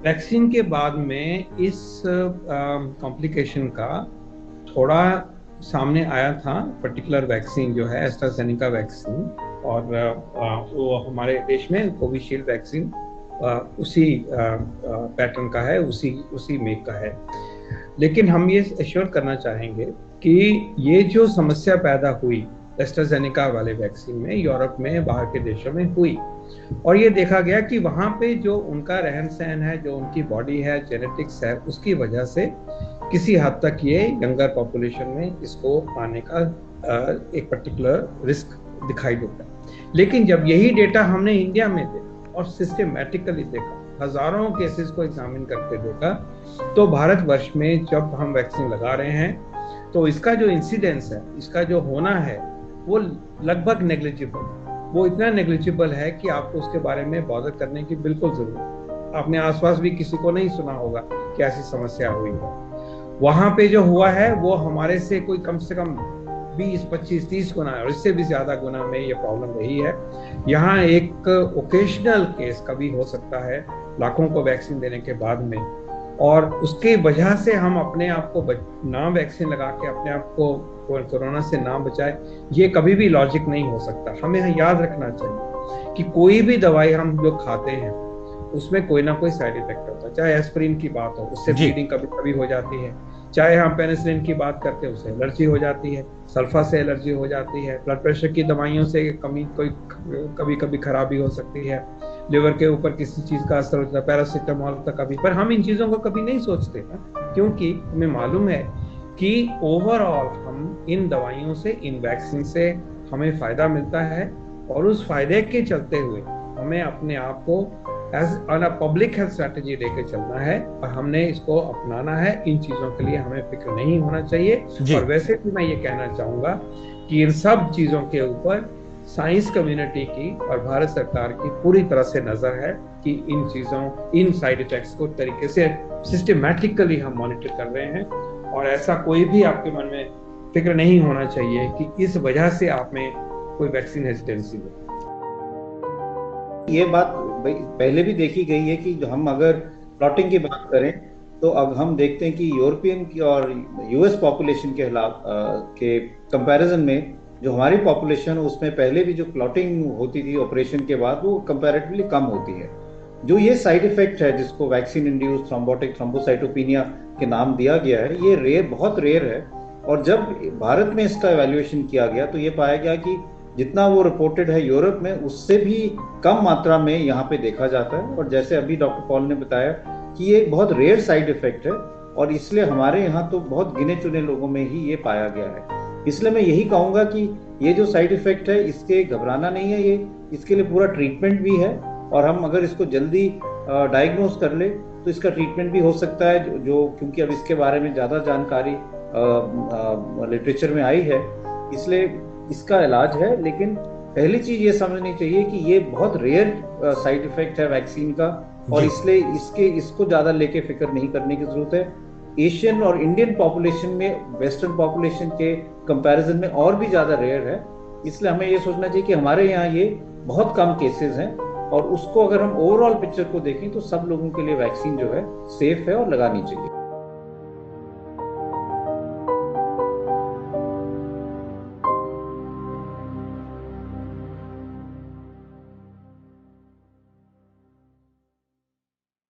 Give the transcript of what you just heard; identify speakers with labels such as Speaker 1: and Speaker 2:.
Speaker 1: Vaccine के बाद में इस कॉम्प्लिकेशन का थोड़ा सामने आया था। पर्टिकुलर वैक्सीन जो है एस्ट्राजेनेका वैक्सीन, और वो हमारे देश में कोविशील्ड वैक्सीन उसी पैटर्न का है, उसी उसी मेक का है। लेकिन हम ये एश्योर करना चाहेंगे कि ये जो समस्या पैदा हुई एस्ट्राजेनेका वाले वैक्सीन में, यूरोप में, बाहर के देशों में हुई, और ये देखा गया कि वहाँ पे जो उनका रहन सहन है, जो उनकी बॉडी है, जेनेटिक्स है, उसकी वजह से किसी हद तक ये यंगर पॉपुलेशन में इसको आने का एक पर्टिकुलर रिस्क दिखाई देता है। लेकिन जब यही डेटा हमने इंडिया में देखा और सिस्टमेटिकली देखा, हजारों केसेस को एग्जामिन करके देखा, तो भारतवर्ष में जब हम वैक्सीन लगा रहे हैं तो इसका जो इंसिडेंस है, इसका जो होना है, वो लगभग नेग्लिजिबल है। वो इतना नेग्लिजिबल है कि आपको उसके बारे में बॉदर करने की बिल्कुल जरूरत है। आपने आसपास भी किसी को नहीं सुना होगा कि ऐसी समस्या हुई है। वहां पे जो हुआ है वो हमारे से कोई कम से कम 20, 25, 30 गुना है, और इससे भी ज्यादा गुना में ये प्रॉब्लम रही है। यहाँ एक ओकेशनल केस कभी हो सकता है लाखों को वैक्सीन देने के बाद में, और उसके वजह से हम अपने आप को ना वैक्सीन लगा के अपने आप को कोरोना से ना बचाए, ये कभी भी लॉजिक नहीं हो सकता। हमें याद रखना चाहिए कि कोई भी दवाई हम जो खाते हैं उसमें कोई ना कोई साइड इफेक्ट होता है। चाहे एस्पिरिन की बात हो, उससे ब्लीडिंग कभी कभी हो जाती है। चाहे हम पेनिसिलिन की बात करते हैं, उससे एलर्जी हो जाती है। सल्फा से एलर्जी हो जाती है। ब्लड प्रेशर की दवाइयों से कभी कभी खराबी हो सकती है। लिवर के ऊपर किसी चीज का असर होता है, पैरासिटामोल तक कभी। पर हम इन चीजों को कभी नहीं सोचते ना, क्योंकि हमें मालूम है कि ओवरऑल हम इन दवाइयों से, इन वैक्सीन से हमें फायदा मिलता है, और उस फायदे के चलते हुए हमें अपने आप को edge on a public health strategy लेके चलना है, और हमने इसको अपनाना है। इन चीजों के लिए हमें फिक्र नहीं होना चाहिए। और वैसे भी मैं ये कहना चाहूंगा कि इन सब चीजों के ऊपर साइंस कम्युनिटी की और भारत सरकार की पूरी तरह से नजर है कि इन चीजों, इन साइड इफेक्ट्स को तरीके से सिस्टमैटिकली हम मॉनिटर कर रहे हैं, और ऐसा कोई भी आपके मन में फिक्र नहीं होना चाहिए कि इस वजह से आप में कोई वैक्सीन हेजिटेंसी हो।
Speaker 2: ये बात पहले भी देखी गई है कि जो हम अगर प्लॉटिंग की बात करें तो अब हम देखते हैं कि यूरोपियन की और यूएस पॉपुलेशन के के कंपैरिजन में जो हमारी पॉपुलेशन है उसमें पहले भी जो क्लॉटिंग होती थी ऑपरेशन के बाद वो कंपैरेटिवली कम होती है। जो ये साइड इफेक्ट है जिसको वैक्सीन इंड्यूस्ड थ्रोम्बोटिक थ्रोम्बोसाइटोपिनिया के नाम दिया गया है, ये रेयर, बहुत रेयर है। और जब भारत में इसका एवेल्युएशन किया गया तो ये पाया गया कि जितना वो रिपोर्टेड है यूरोप में उससे भी कम मात्रा में यहाँ पे देखा जाता है। और जैसे अभी डॉक्टर पॉल ने बताया कि ये एक बहुत रेयर साइड इफेक्ट है, और इसलिए हमारे यहाँ तो बहुत गिने चुने लोगों में ही ये पाया गया है। इसलिए मैं यही कहूँगा कि ये जो साइड इफेक्ट है इसके घबराना नहीं है, ये इसके लिए पूरा ट्रीटमेंट भी है, और हम अगर इसको जल्दी डायग्नोज कर ले तो इसका ट्रीटमेंट भी हो सकता है। जो क्योंकि अब इसके बारे में ज़्यादा जानकारी लिटरेचर में आई है, इसलिए इसका इलाज है। लेकिन पहली चीज ये समझनी चाहिए कि ये बहुत रेयर साइड इफेक्ट है वैक्सीन का, और इसलिए इसको ज्यादा लेके फिक्र नहीं करने की जरूरत है। एशियन और इंडियन पॉपुलेशन में वेस्टर्न पॉपुलेशन के कंपैरिजन में और भी ज्यादा रेयर है, इसलिए हमें ये सोचना चाहिए कि हमारे यहाँ ये बहुत कम केसेस हैं, और उसको अगर हम ओवरऑल पिक्चर को देखें तो सब लोगों के लिए वैक्सीन जो है सेफ है और लगानी चाहिए।